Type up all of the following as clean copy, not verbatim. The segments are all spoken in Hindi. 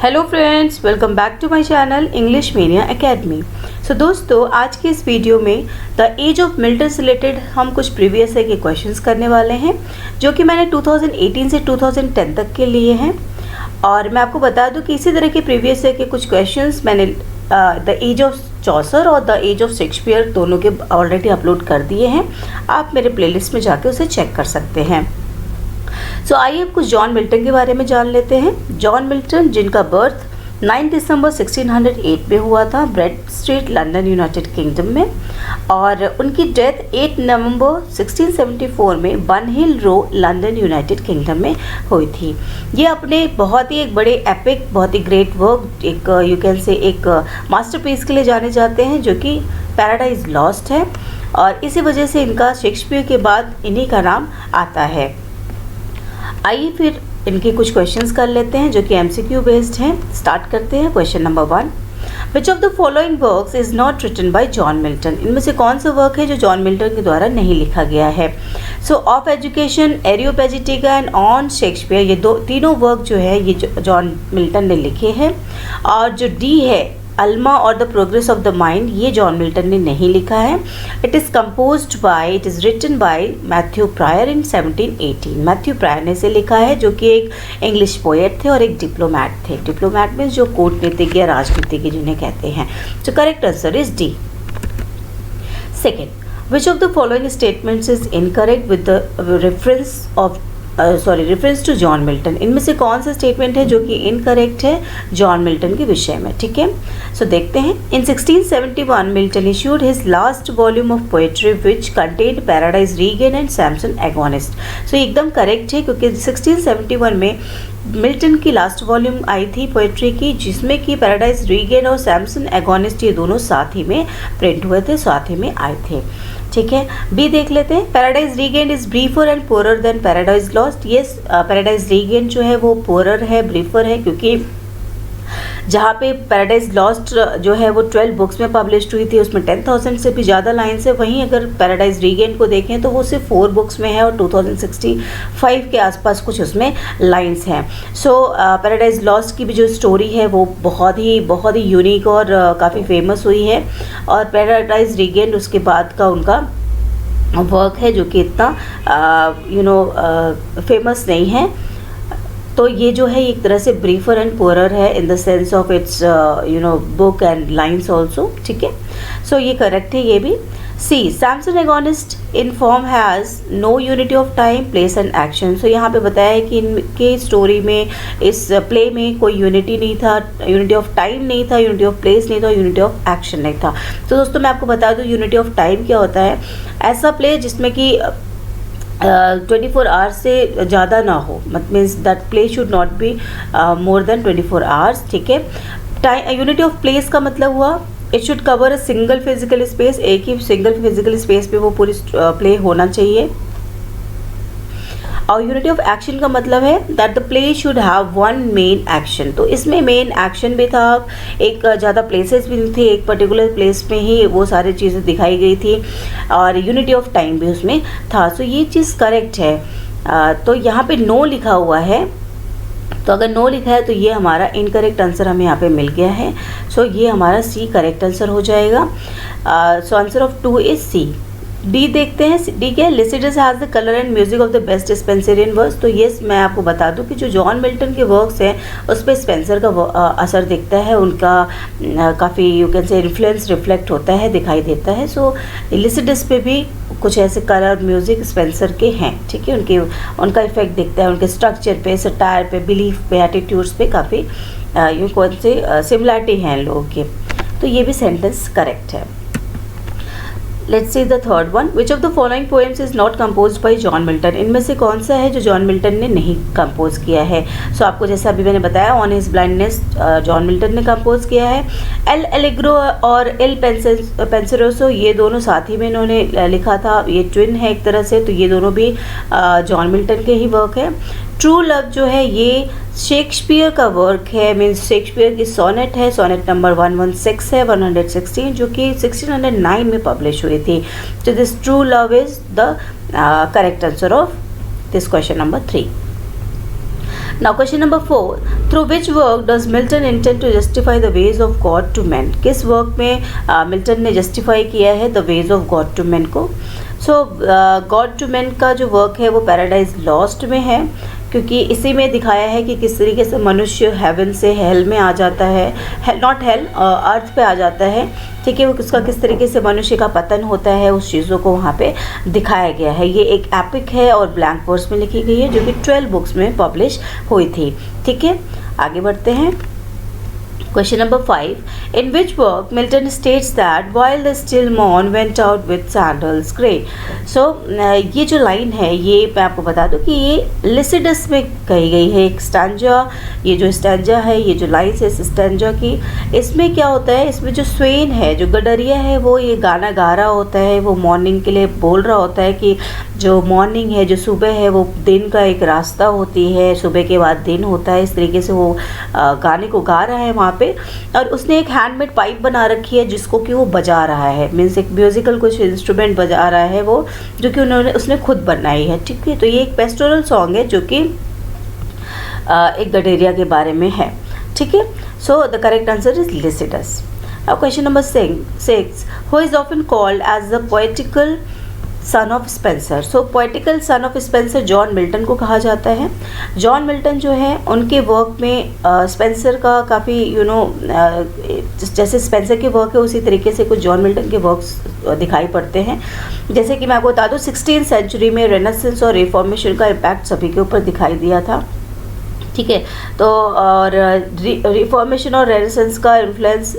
Hello friends, welcome back to my channel English Media Academy. So दोस्तों, आज के इस वीडियो में द एज ऑफ मिल्टन से रिलेटेड हम कुछ प्रीवियस ईयर के क्वेश्चंस करने वाले हैं, जो कि मैंने 2018 से 2010 तक के लिए हैं। और मैं आपको बता दूं कि इसी तरह के प्रीवियस ईयर के कुछ क्वेश्चंस मैंने द एज ऑफ चौसर और द एज ऑफ शेक्सपियर दोनों के ऑलरेडी अपलोड कर दिए हैं। आप मेरे प्लेलिस्ट में जाके उसे चेक कर सकते हैं। आइए अब कुछ जॉन मिल्टन के बारे में जान लेते हैं। जॉन मिल्टन, जिनका बर्थ 9 दिसंबर 1608 में हुआ था, bread street, London, United kingdom में, और उनकी डेथ 8 नवंबर 1674 में बन हिल रो, लंदन, यूनाइटेड किंगडम में हुई थी। ये अपने बहुत ही एक बड़े एपिक, बहुत ही ग्रेट वर्क, एक यू कैन से एक मास्टरपीस के लिए जाने जाते हैं, जो कि पैराडाइज लॉस्ट है, और इसी वजह से इनका शेक्सपियर के बाद इन्हीं का नाम आता है। आइए फिर इनके कुछ क्वेश्चंस कर लेते हैं, जो कि एमसीक्यू बेस्ड हैं। स्टार्ट करते हैं। Question number 1, which of the following works is not written by John Milton? इनमें से कौन सा वर्क है जो जॉन मिल्टन के द्वारा नहीं लिखा गया है? Of Education, Areopagitica and on Shakespeare, ये तीनों वर्क जो है ये जॉन मिल्टन ने लिखे हैं। और जो डी है, अल्मा और the progress of the mind, ये जॉन मिल्टन ने नहीं लिखा है। It is written by Matthew Prior in 1718। Matthew Prior ने इसे लिखा है, जो कि एक इंग्लिश पोएट थे और एक डिप्लोमैट थे। डिप्लोमैट में जो कूटनीतिज्ञ या राजनीतिज्ञ जिन्हें कहते हैं। Correct answer is D. Second, which of the following statements is incorrect with the reference to John Milton? इनमें से कौन सा स्टेटमेंट है जो कि इनकरेक्ट है जॉन मिल्टन के विषय में? ठीक है, देखते हैं। इन 1671 Milton issued his last volume of poetry which contained paradise regain and Samson agonist. एकदम करेक्ट है, क्योंकि 1671 में मिल्टन की लास्ट वॉल्यूम आई थी पोएट्री की, जिसमें कि पैराडाइज रीगेन और सैमसन एगोनिस्ट ये दोनों साथ ही में प्रिंट हुए थे, साथ ही में आए थे। ठीक है, बी देख लेते हैं। Paradise Regained is briefer and poorer than Paradise Lost. Yes, Paradise Regained जो है वो पोरर है, ब्रीफर है, क्योंकि जहाँ पे पैराडाइज लॉस्ट जो है वो 12 बुक्स में पब्लिश हुई थी, उसमें 10,000 से भी ज़्यादा लाइन्स है। वहीं अगर पैराडाइज रीगेन को देखें तो वो सिर्फ 4 बुक्स में है और 2065 के आसपास कुछ उसमें लाइन्स हैं। पैराडाइज लॉस्ट की भी जो स्टोरी है वो बहुत ही यूनिक और काफ़ी फेमस हुई है। और पैराडाइज रीगेन उसके बाद का उनका वर्क है, जो कि इतना फेमस नहीं है। तो ये जो है एक तरह से ब्रीफर एंड पोरर है in the sense of its book and lines also. ठीक है, ये करेक्ट है ये भी। C, Samson Agonistes in form has no unity of time, place and action. यहाँ पे बताया है कि इनके स्टोरी में, इस प्ले में कोई यूनिटी नहीं था, यूनिटी ऑफ टाइम नहीं था, यूनिटी ऑफ प्लेस नहीं था, यूनिटी ऑफ एक्शन नहीं था। दोस्तों, मैं आपको बता दूँ यूनिटी ऑफ टाइम क्या होता है। ऐसा प्ले जिसमें कि 24 आवर्स से ज़्यादा ना हो, means that play should not be more than 24 hours. ठीक है। यूनिटी ऑफ प्लेस का मतलब हुआ it should cover a single physical space, एक ही सिंगल फिजिकल स्पेस पे वो पूरी प्ले होना चाहिए। और यूनिटी ऑफ एक्शन का मतलब है that the play should have one main action. तो इसमें मेन एक्शन भी था, एक ज़्यादा प्लेसेस भी नहीं थे, एक पर्टिकुलर प्लेस में ही वो सारी चीज़ें दिखाई गई थी, और यूनिटी ऑफ टाइम भी उसमें था। ये चीज़ करेक्ट है। तो यहाँ पे नो लिखा हुआ है, तो अगर नो लिखा है तो ये हमारा इनकरेक्ट आंसर हमें यहाँ पे मिल गया है। ये हमारा सी करेक्ट आंसर हो जाएगा। Answer of 2 is C. D देखते हैं। डी क्या है? Lycidas has the colour and music of the best Spenserian works. Yes, मैं आपको बता दूं कि जो जॉन मिल्टन के वर्क्स हैं उस पर स्पेंसर का असर दिखता है, उनका काफ़ी you can say influence reflect होता है, दिखाई देता है। लिसिडस पे भी कुछ ऐसे कलर म्यूजिक स्पेंसर के हैं। ठीक है, उनका इफेक्ट दिखता है, उनके स्ट्रक्चर पे, सटायर पे, बिलीफ पे, एटीट्यूड्स पे काफ़ी यू कौन से सिमिलरिटी हैं लोगों के। तो ये भी सेंटेंस करेक्ट है। Let's see the third one. Which of the following poems is not composed bye John Milton? इनमें से कौन सा है जो जॉन मिल्टन ने नहीं कंपोज किया है? आपको जैसा अभी मैंने बताया, on his blindness John Milton ने कंपोज किया है। एल एलिग्रो और एल पेंसरोसो, ये दोनों साथ ही में इन्होंने लिखा था, ये ट्विन है एक तरह से, तो ये दोनों भी जॉन मिल्टन के ही वर्क है। ट्रू लव जो है ये शेक्सपियर का वर्क है, मीन्स शेक्सपियर की सोनेट है, सोनेट नंबर 116 है, 116, जो कि 1609 में पब्लिश हुई थी। This true love is the correct answer of this question number 3। Now question number 4, through which work does Milton intend to justify the ways of God to man? किस वर्क में मिल्टन ने जस्टिफाई किया है the ways of God to man को? सो गॉड टू मैन का जो वर्क है वो पैराडाइज लॉस्ट में है, क्योंकि इसी में दिखाया है कि किस तरीके से मनुष्य हेवन से हेल में आ जाता है, नॉट हेल, अर्थ पे आ जाता है, ठीक है। वो उसका किस तरीके से मनुष्य का पतन होता है, उस चीज़ों को वहाँ पे दिखाया गया है। ये एक एपिक है और ब्लैंक वर्स में लिखी गई है, जो कि 12 बुक्स में पब्लिश हुई थी, ठीक है। आगे बढ़ते हैं। Question number 5. In which work Milton states that while the still morn went out with sandals grey? So ये जो लाइन है ये मैं आपको बता दूं कि ये लिसिडस में कही गई है, एक स्टैंजा। ये जो स्टैंजा है, ये जो लाइन है इस स्टैंजा की, इसमें क्या होता है, इसमें जो स्वेन है, जो गडरिया है, वो ये गाना गा रहा होता है, वो मॉर्निंग के लिए बोल रहा होता है कि जो मॉर्निंग है, जो सुबह है, वो दिन का एक रास्ता होती है, सुबह के बाद दिन होता है। इस तरीके से वो गाने को गा रहा है वहाँ पे, और उसने एक हैंडमेड पाइप बना रखी है जिसको कि वो बजा रहा है, मीन्स एक म्यूजिकल कुछ इंस्ट्रूमेंट बजा रहा है वो, जो कि उसने खुद बनाई है, ठीक है। तो ये एक पेस्टोरल सॉन्ग है जो कि एक गडेरिया के बारे में है, ठीक है। So the correct answer is Lycidas. Question number 6, who is often called as the poetical son of Spenser? So poetical son of Spenser John Milton को कहा जाता है। जॉन मिल्टन जो है उनके वर्क में स्पेंसर का काफ़ी जैसे स्पेंसर के वर्क है उसी तरीके से कुछ जॉन मिल्टन के वर्क्स दिखाई पड़ते हैं। जैसे कि मैं आपको बता दूँ 16th सेंचुरी में रेनेसेंस और रिफॉर्मेशन का इम्पैक्ट सभी के ऊपर दिखाई दिया था, ठीक है। तो और रिफॉर्मेशन और रेनेसेंस का इन्फ्लुएंस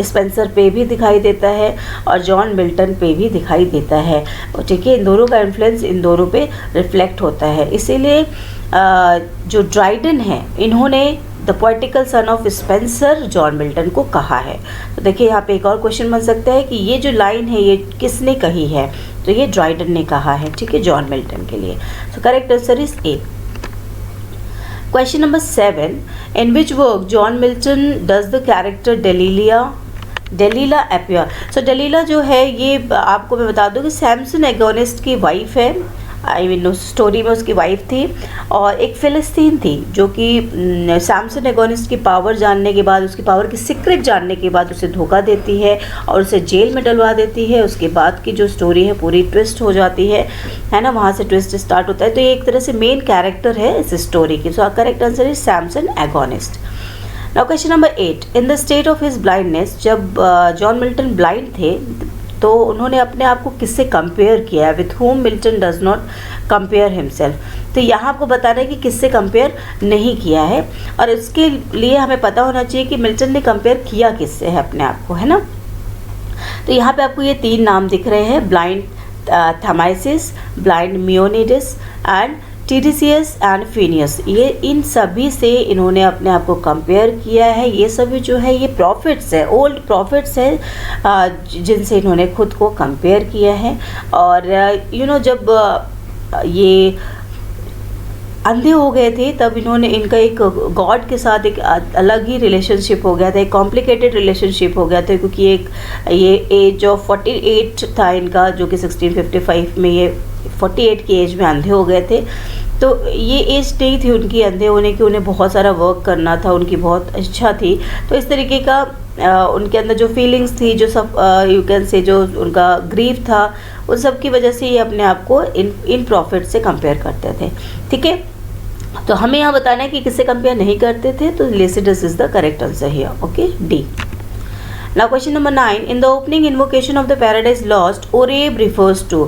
स्पेंसर पे भी दिखाई देता है और जॉन मिल्टन पे भी दिखाई देता है, ठीक है। इन दोनों का इन्फ्लुएंस इन दोनों पे रिफ्लेक्ट होता है। इसीलिए जो ड्राइडन है इन्होंने the poetical son of Spenser John Milton को कहा है। तो देखिए यहाँ पे एक और क्वेश्चन बन सकता है कि ये जो लाइन है ये किसने कही है? तो ये ड्राइडन ने कहा है, ठीक है, जॉन मिल्टन के लिए। सो correct answer is a. Question number 7. In which work John Milton does the character Delilah appear? So Delilah जो है ये आपको मैं बता दूँ कि सैमसन एगोनिस्ट की वाइफ है। उस स्टोरी में उसकी वाइफ थी और एक फ़िलिस्तीन थी जो कि सैमसन एगोनिस्ट की पावर जानने के बाद, उसकी पावर की सीक्रेट जानने के बाद उसे धोखा देती है और उसे जेल में डलवा देती है। उसके बाद की जो स्टोरी है पूरी ट्विस्ट हो जाती है ना, वहाँ से ट्विस्ट स्टार्ट होता है। तो ये एक तरह से मेन कैरेक्टर है इस स्टोरी की। सो correct answer is Samson agonist. Now question number 8. In the state of his blindness, जब जॉन मिल्टन ब्लाइंड थे तो उन्होंने अपने आप को किससे कंपेयर किया है? With home Milton does not compare himself. तो यहाँ आपको बताना है कि किससे कंपेयर नहीं किया है, और इसके लिए हमें पता होना चाहिए कि मिल्टन ने कंपेयर किया किससे है अपने आप को, है ना। तो यहाँ पे आपको ये 3 नाम दिख रहे हैं, blind Thamyris, blind Maeonides and Tiresias and Phineus. ये इन सभी से इन्होंने अपने आप को कंपेयर किया है। ये सभी जो है ये प्रॉफिट्स है, ओल्ड प्रॉफिट्स है जिनसे इन्होंने खुद को कंपेयर किया है। और जब ये अंधे हो गए थे तब इन्होंने इनका एक गॉड के साथ एक अलग ही रिलेशनशिप हो गया था, एक कॉम्प्लिकेटेड रिलेशनशिप हो गया था, क्योंकि ये एज ऑफ 48 था इनका, जो कि 1655 में ये 48 की एज में अंधे हो गए थे। तो ये एज नहीं थी उनकी अंधे होने की, उन्हें बहुत सारा वर्क करना था, उनकी बहुत इच्छा थी। तो इस तरीके का उनके अंदर जो फीलिंग्स थी, जो सब यू कैन से जो उनका ग्रीफ था, उन सब की वजह से ये अपने आप को इन प्रॉफिट से कंपेयर करते थे, ठीक है। तो हमें यहाँ बताना है कि किससे कंपेयर नहीं करते थे, तो Lycidas is the correct answer here, okay, D. Now question number 9. In the opening invocation of the Paradise Lost, Oreb refers to.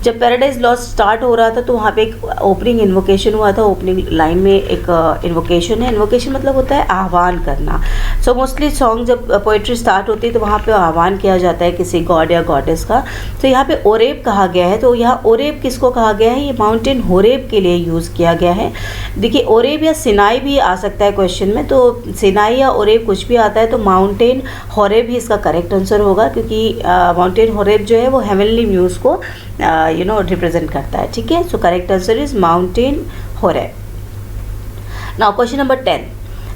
जब Paradise Lost स्टार्ट हो रहा था तो वहाँ पे एक ओपनिंग इन्वोकेशन हुआ था। ओपनिंग लाइन में एक इन्वोकेशन है। इन्वोकेशन मतलब होता है आह्वान करना। सो मोस्टली सॉन्ग जब पोइट्री स्टार्ट होती है तो वहाँ पे आह्वान किया जाता है किसी गॉड या गॉडेस का। तो यहाँ पे ओरेब कहा गया है। तो यहाँ ओरेब किसको कहा गया है? ये माउंटेन होरेब के लिए यूज़ किया गया है। देखिए ओरेब या सिनाई भी आ सकता है क्वेश्चन में, तो सिनाई या ओरेब कुछ भी आता है, तो माउंटेन होरेब भी इसका करेक्ट आंसर होगा, क्योंकि माउंटेन होरेब जो है वो हेवनली म्यूज को रिप्रेजेंट करता है, ठीक है। So correct answer is mountain Horeb. Now question number 10.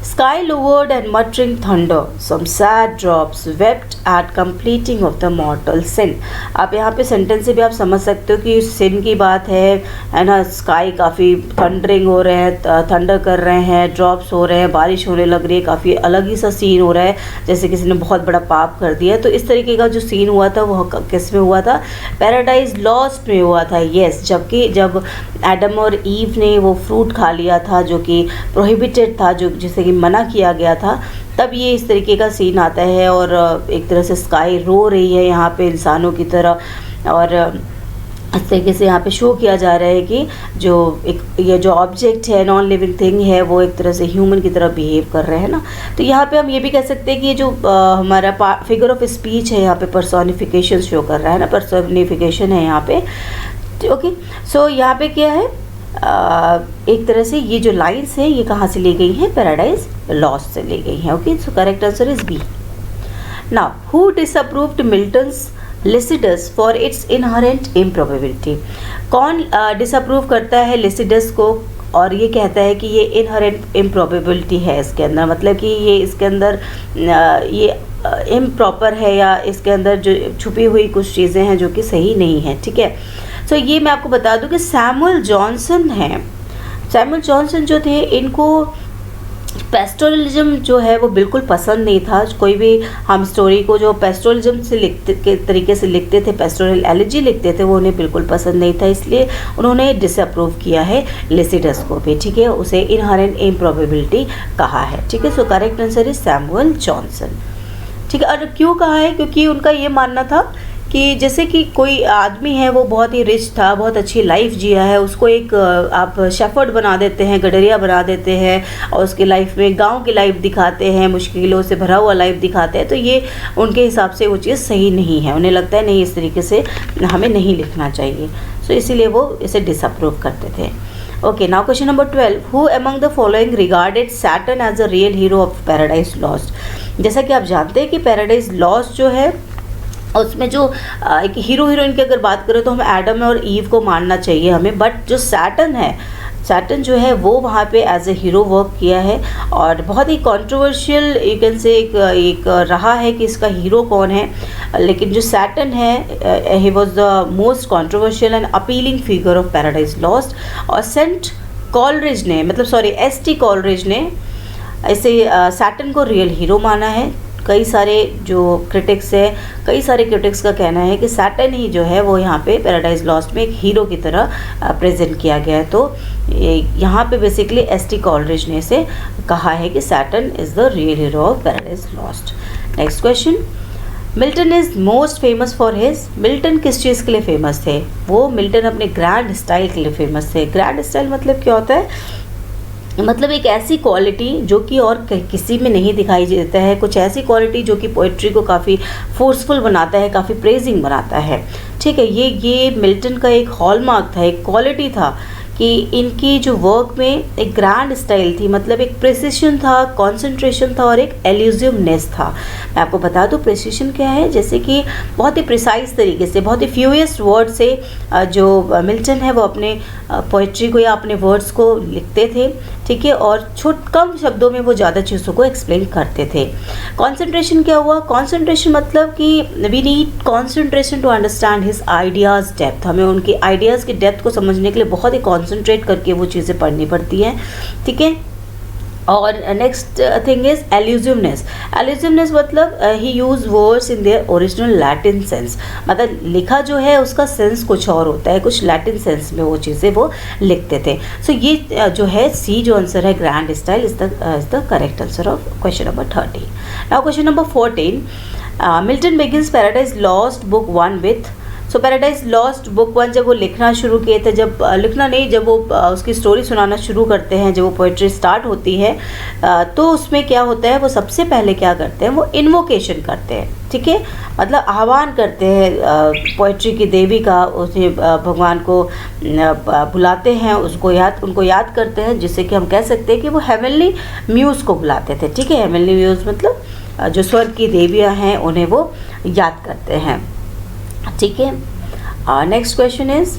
Sky lowered and muttering thunder, some sad drops wept at completing of the mortal sin. आप यहाँ पे सेंटेंस से भी आप समझ सकते हो कि सिन की बात है ना. स्काई काफ़ी थंडरिंग हो रहे हैं, थंडर कर रहे हैं, ड्रॉप्स हो रहे हैं, बारिश होने लग रही है, काफ़ी अलग ही सा सीन हो रहा है जैसे किसी ने बहुत बड़ा पाप कर दिया. तो इस तरीके का जो सीन हुआ था वो किस में हुआ था? पैराडाइज लॉस्ट में हुआ था. यस, जबकि जब एडम और ईव ने वो फ्रूट खा लिया था जो कि प्रोहिबिटेड था, जो जिसे कि मना किया गया था, तब ये इस तरीके का सीन आता है. और एक तरह से स्काई रो रही है यहाँ पे इंसानों की तरह, और इस तरीके से यहाँ पे शो किया जा रहा है कि जो एक ये जो ऑब्जेक्ट है, नॉन लिविंग थिंग है, वो एक तरह से ह्यूमन की तरह बिहेव कर रहे हैं ना. तो यहाँ पे हम ये भी कह सकते हैं कि ये जो हमारा फिगर ऑफ स्पीच है यहाँ पे पर्सोनिफिकेशन शो कर रहा है ना, पर्सोनिफिकेशन है यहाँ पे. ओके, सो यहाँ पे क्या है, एक तरह से ये जो लाइन्स हैं ये कहाँ से ली गई हैं? पैराडाइज लॉस्ट से ली गई हैं. Okay, so correct answer is B. Now, who disapproved Milton's Lycidas for its inherent improbability? कौन डिसअप्रूव करता है लिसिडस को और ये कहता है कि ये इनहेरेंट इम्प्रोबेबिलिटी है इसके अंदर, मतलब कि ये इसके अंदर ये इम्प्रॉपर है, या इसके अंदर जो छुपी हुई कुछ चीज़ें हैं जो कि सही नहीं है. ठीक है, सो ये मैं आपको बता दूं कि सैमुअल जॉनसन हैं. सैमुअल जॉनसन जो थे, इनको पेस्टोरलिज्म जो है वो बिल्कुल पसंद नहीं था. कोई भी हम स्टोरी को जो पेस्टोरलिज्म से लिखते के तरीके से लिखते थे, पेस्टोरल एलिजी लिखते थे, वो उन्हें बिल्कुल पसंद नहीं था. इसलिए उन्होंने डिसअप्रूव किया है लिसिडस को भी. ठीक है, उसे इनहेरेंट इम्प्रोबेबिलिटी कहा है. ठीक है, so correct answer is Samuel Johnson. ठीक है, और क्यों कहा है? क्योंकि उनका ये मानना था कि जैसे कि कोई आदमी है, वो बहुत ही रिच था, बहुत अच्छी लाइफ जिया है, उसको एक आप शेफर्ड बना देते हैं, गडरिया बना देते हैं, और उसकी लाइफ में गांव की लाइफ दिखाते हैं, मुश्किलों से भरा हुआ लाइफ दिखाते हैं. तो ये उनके हिसाब से वो चीज़ सही नहीं है. उन्हें लगता है नहीं, इस तरीके से हमें नहीं लिखना चाहिए. सो इसीलिए वो इसे डिसअप्रूव करते थे. Okay, now question number 12. Who among the following regarded Satan as a real hero of Paradise Lost? जैसा कि आप जानते हैं कि पैराडाइज लॉस्ट जो है उसमें जो एक हीरो हीरोइन की अगर बात करें तो हम एडम और ईव को मानना चाहिए हमें. बट जो सैटर्न है, सैटर्न जो है वो वहाँ पे एज ए हीरो वर्क किया है, और बहुत ही कंट्रोवर्शियल यू कैन से एक रहा है कि इसका हीरो कौन है. लेकिन जो सैटर्न है, he was the most controversial and appealing figure of Paradise lost. और सेंट कॉलरिज ने, मतलब सॉरी एस.टी. कॉलरिज ने ऐसे सैटर्न को रियल हीरो माना है. कई सारे जो क्रिटिक्स है, कई सारे क्रिटिक्स का कहना है कि सैटर्न ही जो है वो यहाँ पे पैराडाइज लॉस्ट में एक हीरो की तरह प्रेजेंट किया गया है. तो यहाँ पे बेसिकली एस.टी. कॉलरिज ने इसे कहा है कि Saturn is the real hero of Paradise lost. Next question. Milton is most famous for his? Milton किस चीज़ के लिए फेमस थे? वो मिल्टन अपने ग्रैंड स्टाइल के लिए फेमस थे. ग्रैंड स्टाइल मतलब क्या होता है? मतलब एक ऐसी क्वालिटी जो कि और किसी में नहीं दिखाई देता है. कुछ ऐसी क्वालिटी जो कि पोइट्री को काफ़ी फोर्सफुल बनाता है, काफ़ी प्रेजिंग बनाता है. ठीक है, ये मिल्टन का एक हॉलमार्क था, एक क्वालिटी था कि इनकी जो वर्क में एक ग्रैंड स्टाइल थी, मतलब एक प्रिसिशन था, कंसंट्रेशन था, और एक एल्यूसिवनेस था. मैं आपको बता दूं प्रिसिशन क्या है. जैसे कि बहुत ही प्रिसाइज तरीके से, बहुत ही फ्यूएस्ट वर्ड से जो मिल्टन है वो अपने पोइट्री को या अपने वर्ड्स को लिखते थे. ठीक है, और कम शब्दों में वो ज़्यादा चीज़ों को एक्सप्लेन करते थे. कंसंट्रेशन क्या हुआ? कंसंट्रेशन मतलब कि we need concentration to understand his ideas depth. हमें उनके आइडियाज़ की डेप्थ को समझने के लिए बहुत ही कंसंट्रेट करके वो चीज़ें पढ़नी पड़ती हैं. ठीक है, और next thing is allusiveness. Allusiveness मतलब he use words in their original Latin sense. मतलब लिखा जो है उसका सेंस कुछ और होता है, कुछ लैटिन सेंस में वो चीज़ें वो लिखते थे. सो ये जो है सी जो आंसर है grand style is the correct answer of question number 13. Now question number 14. Milton begins paradise lost book 1 with. So paradise lost book 1 जब वो लिखना शुरू किए थे, जब लिखना नहीं, जब वो उसकी स्टोरी सुनाना शुरू करते हैं, जब वो पोइट्री स्टार्ट होती है, तो उसमें क्या होता है, वो सबसे पहले क्या करते हैं, वो इन्वोकेशन करते हैं. ठीक है, मतलब आह्वान करते हैं पोइट्री की देवी का. उसे भगवान को बुलाते हैं, उनको याद करते हैं, जिससे कि हम कह सकते हैं कि वो हेवनली म्यूज़ को बुलाते थे. ठीक है, हेवनली म्यूज़ मतलब जो स्वर्ग की देवियाँ हैं उन्हें वो याद करते हैं. ठीक है, next question is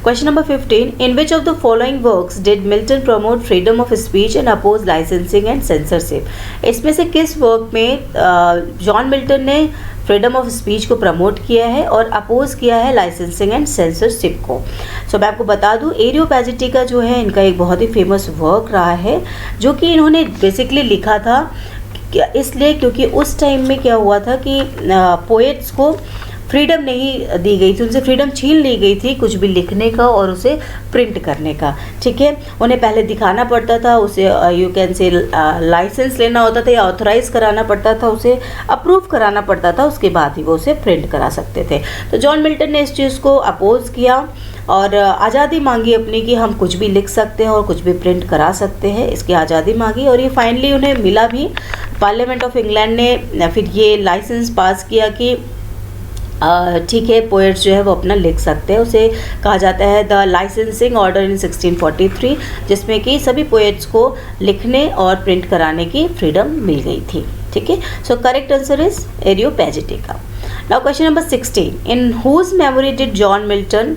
question number 15, in which of the following works did Milton promote freedom of speech and oppose licensing and censorship? इसमें से किस वर्क में जॉन मिल्टन ने फ्रीडम ऑफ स्पीच को प्रमोट किया है और अपोज किया है लाइसेंसिंग एंड सेंसरशिप को? सो मैं आपको बता दूं, एरियोपैजिटी का जो है इनका एक बहुत ही फेमस वर्क रहा है, जो कि इन्होंने बेसिकली लिखा था इसलिए क्योंकि उस टाइम में क्या हुआ था कि पोएट्स को फ्रीडम नहीं दी गई थी, उनसे फ्रीडम छीन ली गई थी कुछ भी लिखने का और उसे प्रिंट करने का। ठीक है, उन्हें पहले दिखाना पड़ता था, उसे यू कैन से लाइसेंस लेना होता था या ऑथराइज़ कराना पड़ता था, उसे अप्रूव कराना पड़ता था, उसके बाद ही वो उसे प्रिंट करा सकते थे। तो जॉन मिल्टन ने इस चीज़ को अपोज किया और आज़ादी मांगी अपनी कि हम कुछ भी लिख सकते हैं और कुछ भी प्रिंट करा सकते हैं, इसकी आज़ादी मांगी और ये फाइनली उन्हें मिला भी। पार्लियामेंट ऑफ इंग्लैंड ने फिर ये लाइसेंस पास किया कि ठीक है, पोएट्स जो है वो अपना लिख सकते हैं। उसे कहा जाता है द लाइसेंसिंग ऑर्डर इन 1643, जिसमें कि सभी पोएट्स को लिखने और प्रिंट कराने की फ्रीडम मिल गई थी। ठीक है, so correct answer is Areopagitica. Now question number 16, in whose memory did John Milton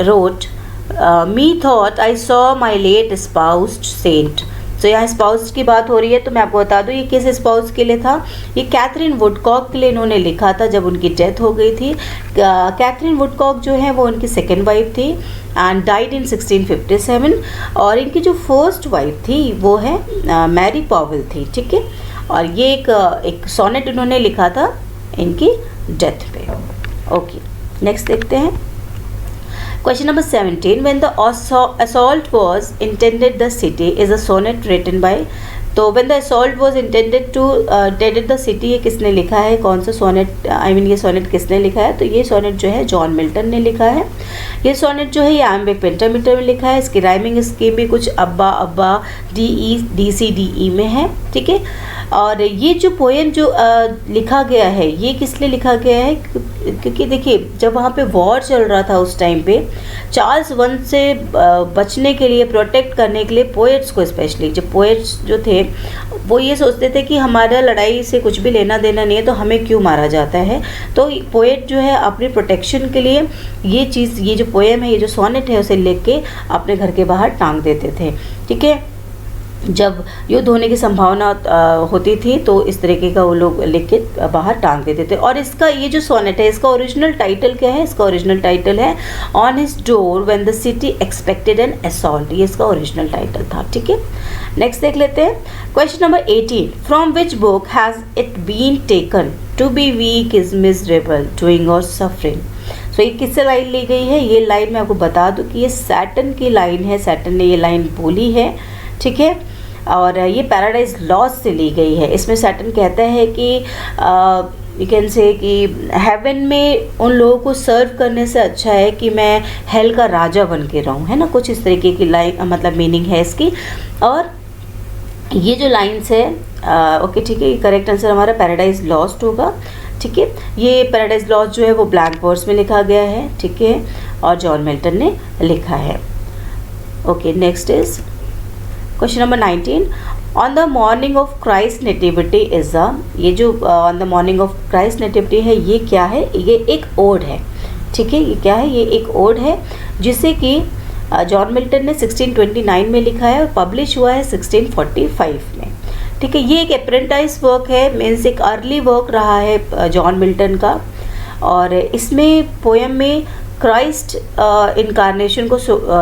wrote me thought I saw my late espoused saint। तो यहाँ स्पाउस की बात हो रही है, तो मैं आपको बता दूँ ये किस स्पाउस के लिए था। ये कैथरीन वुडकॉक के लिए इन्होंने लिखा था जब उनकी डेथ हो गई थी। कैथरीन वुडकॉक जो है वो उनकी सेकेंड वाइफ थी एंड डाइड इन 1657 और इनकी जो फर्स्ट वाइफ थी वो है मैरी पॉवेल थी। ठीक है, और ये एक सोनेट इन्होंने लिखा था इनकी डेथ पे। ओके, नेक्स्ट देखते हैं question number 17, when the assault was intended the city is a sonnet written by। तो when the assault was intended the city, ये किसने लिखा है, कौन सा सोनेट, ये सोनेट किसने लिखा है? तो ये सोनेट जो है जॉन मिल्टन ने लिखा है। ये सोनेट जो है ये आयम्बिक पेंटामीटर में लिखा है। इसकी राइमिंग स्कीम भी कुछ अब्बा अब्बा DEDCDE में है। ठीक है, और ये जो पोएम जो लिखा गया है ये किस लिए लिखा गया है? क्योंकि देखिए जब वहाँ पे वॉर चल रहा था उस टाइम पे, चार्ल्स वन से बचने के लिए, प्रोटेक्ट करने के लिए पोएट्स को, स्पेशली जो पोएट्स जो थे वो ये सोचते थे कि हमारा लड़ाई से कुछ भी लेना देना नहीं है तो हमें क्यों मारा जाता है। तो पोएट जो है अपनी प्रोटेक्शन के लिए ये चीज़, ये जो पोएम है, ये जो सोनेट है उसे लिख के अपने घर के बाहर टांग देते थे। ठीक है, जब युद्ध होने की संभावना होती थी तो इस तरीके का वो लोग लिख के बाहर टांग देते थे। और इसका ये जो सोनेट है इसका ओरिजिनल टाइटल क्या है? इसका ओरिजिनल टाइटल है on his door when the city expected N assault. ये इसका ओरिजिनल टाइटल था। ठीक है, नेक्स्ट देख लेते हैं question number 18, from which book has it been taken to be weak is miserable doing और सफरिंग। सो ये किससे लाइन ली गई है? ये लाइन मैं आपको बता दूं कि ये सैटन की लाइन है, सैटन ने ये लाइन बोली है। ठीक है, और ये पैराडाइज लॉस्ट से ली गई है। इसमें सैटन कहता है कि यू कैन से कि हेवन में उन लोगों को सर्व करने से अच्छा है कि मैं हेल का राजा बन के रहूं, है ना, कुछ इस तरीके की लाइन मतलब मीनिंग है इसकी। और ये जो लाइन्स है ओके ठीक है, करेक्ट आंसर हमारा पैराडाइज लॉस्ट होगा। ठीक है, ये पैराडाइज लॉस्ट जो है वो ब्लैंक वर्ड्स में लिखा गया है। ठीक है, और जॉन मिल्टन ने लिखा है। Okay, next is question number 19, on the morning of Christ nativity is a. ये जो on the morning of Christ nativity है ये क्या है? ये एक ओड है। ठीक है, ये क्या है? ये एक ओड है जिसे कि जॉन मिल्टन ने 1629 में लिखा है और पब्लिश हुआ है 1645 में। ठीक है, ये एक अप्रेंटाइज वर्क है, मीन्स एक अर्ली वर्क रहा है जॉन मिल्टन का। और इसमें पोएम में क्राइस्ट इनकारनेशन को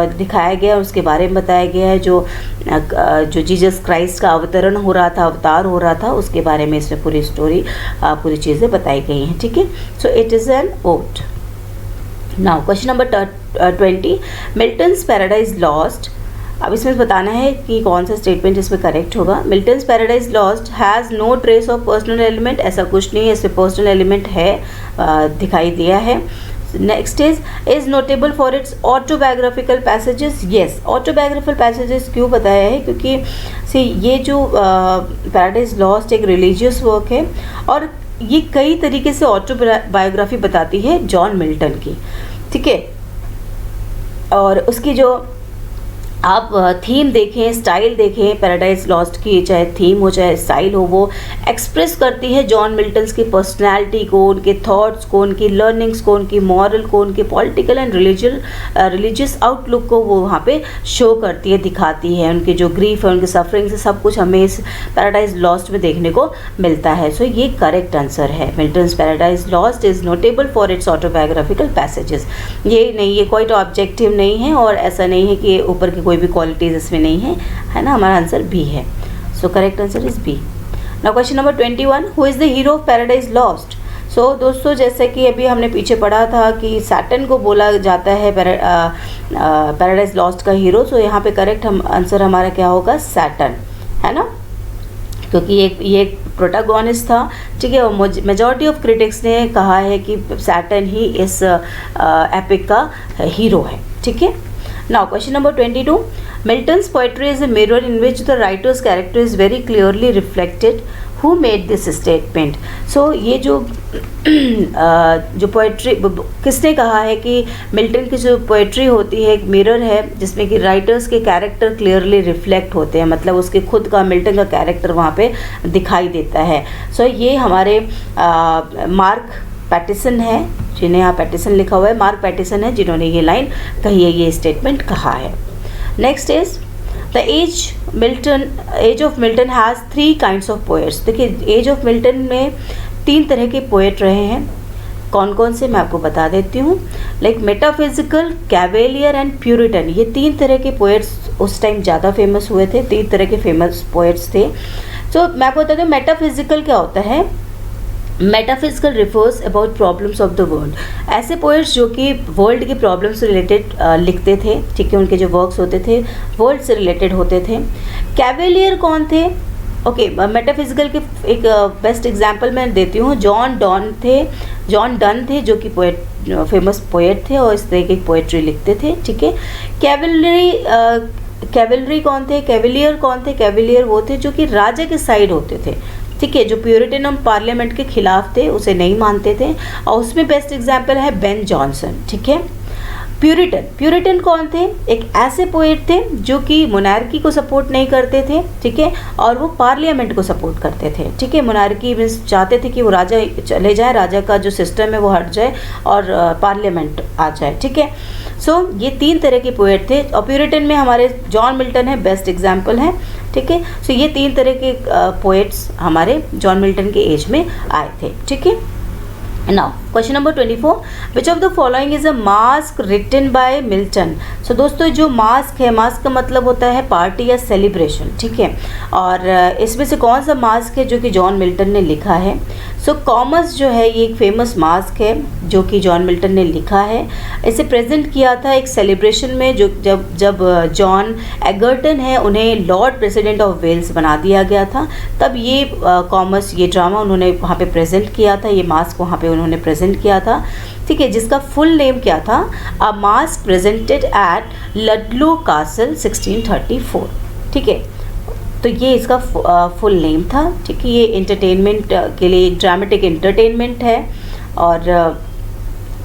दिखाया गया, उसके बारे में बताया गया है। जो जीसस क्राइस्ट का अवतरण हो रहा था, अवतार हो रहा था, उसके बारे में इसमें पूरी स्टोरी, पूरी चीज़ें बताई गई हैं। ठीक है, so it is an ode. Now question number 20, Milton's Paradise Lost. अब इसमें बताना है कि कौन सा स्टेटमेंट इसमें करेक्ट होगा। Milton's Paradise Lost has no trace of personal element. ऐसा कुछ नहीं है, इसमें पर्सनल एलिमेंट है, दिखाई दिया है। Next is notable for its autobiographical passages. Yes, autobiographical passages क्यों बताया है? क्योंकि सी ये जो पैराडाइज लॉस्ट एक रिलीजियस वर्क है और ये कई तरीके से ऑटोबायोग्राफी बताती है जॉन मिल्टन की। ठीक है, और उसकी जो आप थीम देखें, स्टाइल देखें, पैराडाइज लॉस्ट की चाहे थीम हो चाहे स्टाइल हो, वो एक्सप्रेस करती है जॉन मिल्टन की पर्सनैलिटी को, उनके थॉट्स को, उनकी लर्निंग्स को, उनकी मॉरल को, उनके पॉलिटिकल एंड रिलीजियस आउटलुक को वो वहाँ पे शो करती है, दिखाती है। उनके जो ग्रीफ है, उनके सफरिंग से सब कुछ हमें इस पैराडाइज लॉस्ट में देखने को मिलता है। सो ये करेक्ट आंसर है। Milton's Paradise lost is notable for its autobiographical passages. ये नहीं, ये कोई तो ऑब्जेक्टिव नहीं है और ऐसा नहीं है कि ऊपर की कोई भी क्वालिटीज इसमें नहीं है ना। हमारा आंसर बी है। So correct answer is B. Now question number 21, who is the hero of Paradise Lost. So दोस्तों, जैसे कि अभी हमने पीछे पढ़ा था कि सैटर्न को बोला जाता है पैराडाइज लॉस्ट का हीरो। सो यहाँ पे करेक्ट आंसर हमारा क्या होगा, सैटर्न, है ना, क्योंकि ये एक प्रोटागोनिस्ट था, ठीक है। और मेजॉरिटी ऑफ क्रिटिक्स ने कहा है कि सैटर्न ही इस एपिक का हीरो है, ठीक है। Now question number 22, Milton's poetry is a mirror in which the writer's character is very clearly reflected. Who made this statement. So ये जो पोएट्री किसने कहा है कि मिल्टन की जो पोएट्री होती है एक मिरर है जिसमें कि राइटर्स के कैरेक्टर क्लियरली रिफ्लेक्ट होते हैं, मतलब उसके खुद का मिल्टन का कैरेक्टर वहाँ पे दिखाई देता है। सो ये हमारे मार्क पैटिसन है, जिन्हें यहाँ पैटिसन लिखा हुआ है, मार्क पैटिसन है जिन्होंने ये लाइन कही है, ये स्टेटमेंट कहा है। Next is the as of Milton has 3 kinds of poets. देखिए, एज ऑफ मिल्टन में 3 तरह के पोएट रहे हैं। कौन कौन से मैं आपको बता देती हूँ। Like metaphysical, cavalier and Puritan, ये 3 तरह के पोएट्स उस टाइम ज़्यादा फेमस हुए थे, 3 तरह के फेमस पोएट्स थे। तो मैं आपको बता दूँ मेटाफिजिकल क्या होता है। Metaphysical refers about problems of the world. ऐसे पोएट्स जो कि वर्ल्ड की प्रॉब्लम से रिलेटेड लिखते थे, ठीक है, उनके जो वर्क्स होते थे वर्ल्ड से रिलेटेड होते थे। कैवेलियर कौन थे, ओके, मेटाफिजिकल के एक बेस्ट एग्जांपल मैं देती हूँ, जॉन डन थे जो कि फेमस पोएट थे और इस तरह की पोएट्री लिखते थे, ठीक है। कैवेलरी कौन थे, कैवेलियर कौन थे, कैवेलियर वो थे जो कि राजा के साइड होते थे, ठीक है, जो प्यूरिटन पार्लियामेंट के खिलाफ थे, उसे नहीं मानते थे। और उसमें बेस्ट एग्जांपल है बेन जॉनसन, ठीक है। प्यूरिटन कौन थे, एक ऐसे पोएट थे जो कि मोनार्की को सपोर्ट नहीं करते थे, ठीक है, और वो पार्लियामेंट को सपोर्ट करते थे, ठीक है। मोनार्की मीन्स चाहते थे कि वो राजा चले जाए, राजा का जो सिस्टम है वो हट जाए और पार्लियामेंट आ जाए, ठीक है। सो ये 3 तरह के पोएट थे और प्यूरिटन में हमारे जॉन मिल्टन है, बेस्ट एग्जाम्पल है, ठीक है। सो ये 3 तरह के पोएट्स हमारे जॉन मिल्टन के एज में आए थे, ठीक है। Now, question number 24, which of the following is a mask written by Milton? So दोस्तों, जो मास्क है, मास्क का मतलब होता है पार्टी या सेलिब्रेशन, ठीक है। और इसमें से कौन सा मास्क है जो कि जॉन मिल्टन ने लिखा है। सो कॉमस जो है ये एक फेमस मास्क है जो कि जॉन मिल्टन ने लिखा है। इसे प्रेजेंट किया था एक सेलिब्रेशन में जो जब जॉन एगर्टन है उन्हें लॉर्ड प्रेसिडेंट ऑफ वेल्स बना दिया गया था, तब ये कॉमस ये ड्रामा उन्होंने वहाँ पे प्रेजेंट किया था, ये मास्क वहाँ पे उन्होंने प्रेजेंट किया था, ठीक है, जिसका फुल नेम क्या था, A Mask presented at Ludlow Castle 1634, ठीक है। तो ये इसका फुल नेम था, ठीक है। ये एंटरटेनमेंट के लिए एक ड्रामेटिक एंटरटेनमेंट है और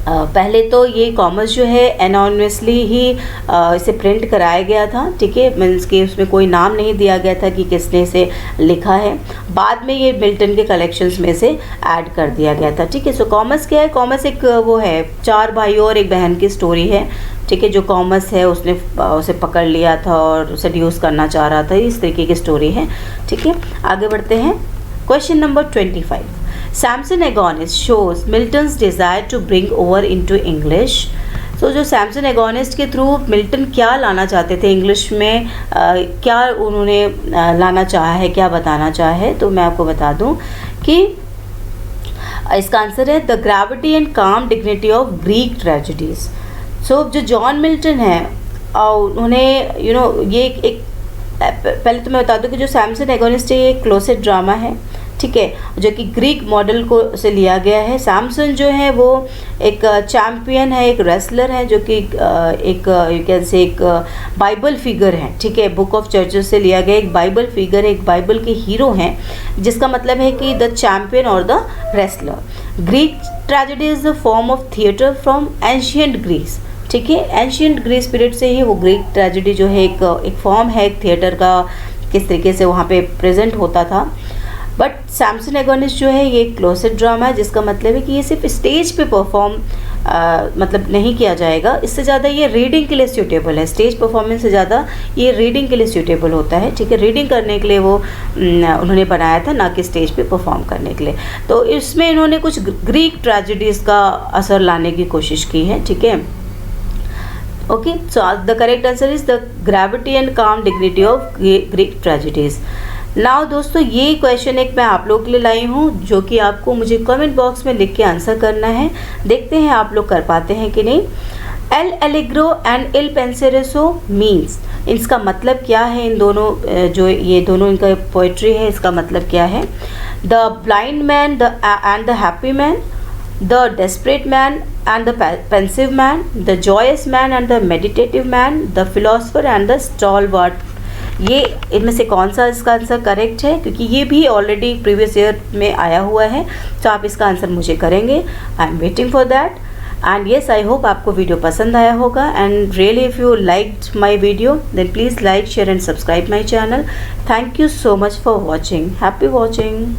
पहले तो ये कॉमर्स जो है एनॉनिमसली ही इसे प्रिंट कराया गया था, ठीक है, मीन्स कि उसमें कोई नाम नहीं दिया गया था कि किसने इसे लिखा है। बाद में ये मिल्टन के कलेक्शंस में से ऐड कर दिया गया था, ठीक है। सो कॉमर्स क्या है, कॉमर्स एक वो है 4 भाइयों और एक बहन की स्टोरी है, ठीक है। जो कॉमर्स है उसने उसे पकड़ लिया था और सेड्यूस करना चाह रहा था, इस तरीके की स्टोरी है, ठीक है। आगे बढ़ते हैं। Question number 25, Samson Agonistes shows Milton's desire to bring over into English. So जो सैमसन एगोनिस्ट के थ्रू मिल्टन क्या लाना चाहते थे इंग्लिश में, क्या उन्होंने लाना चाहा है, क्या बताना चाहा है, तो मैं आपको बता दूं कि इसका आंसर है the gravity and calm dignity of Greek tragedies. सो जो जॉन मिल्टन है उन्होंने ये एक पहले तो मैं बता दूं कि जो सैमसन एगोनिस्ट है ये एक क्लोसेट ड्रामा है, ठीक है, जो कि ग्रीक मॉडल को से लिया गया है। सैमसन जो है वो एक चैम्पियन है, एक रेसलर है, जो कि एक यू कैन से एक बाइबल फिगर है, ठीक है, बुक ऑफ चर्चेस से लिया गया एक बाइबल फिगर है, एक बाइबल के हीरो हैं, जिसका मतलब है कि द चैम्पियन और the wrestler. Greek tragedy is the form of theatre from ancient Greece, ठीक है। एंशियंट ग्रीस पीरियड से ही वो ग्रीक ट्रेजेडी जो है एक फॉर्म है एक थिएटर का, किस तरीके से वहाँ पे प्रेजेंट होता था। बट सैमसन एगोनिस्ट जो है ये क्लोसेट ड्रामा है, जिसका मतलब है कि ये सिर्फ स्टेज पे परफॉर्म मतलब नहीं किया जाएगा, इससे ज़्यादा ये रीडिंग के लिए सूटेबल है। स्टेज परफॉर्मेंस से ज़्यादा ये रीडिंग के लिए सूटेबल होता है, ठीक है। रीडिंग करने के लिए वो उन्होंने बनाया था, ना कि स्टेज पे परफॉर्म करने के लिए। तो इसमें इन्होंने कुछ ग्रीक ट्रेजेडीज़ का असर लाने की कोशिश की है, ठीक है। Okay, so the correct answer is the gravity and calm dignity of Greek tragedies. Now दोस्तों, ये क्वेश्चन एक मैं आप लोगों के लिए लाई हूँ, जो कि आपको मुझे कमेंट बॉक्स में लिख के आंसर करना है। देखते हैं आप लोग कर पाते हैं कि नहीं। L Allegro and Il Penseroso means, इसका मतलब क्या है? इन दोनों जो ये दोनों इनका पोइट्री है, इसका मतलब क्या है? The blind man and the happy man, the desperate man and the pensive man, the joyous man and the meditative man, the philosopher and the stalwart. ये इनमें से कौन सा इसका आंसर करेक्ट है? क्योंकि ये भी ऑलरेडी प्रीवियस ईयर में आया हुआ है, तो आप इसका आंसर मुझे करेंगे। I am waiting for that. And yes, I hope आपको वीडियो पसंद आया होगा। And really if you liked my video then please like, share and subscribe my channel. Thank you so much for watching. Happy watching.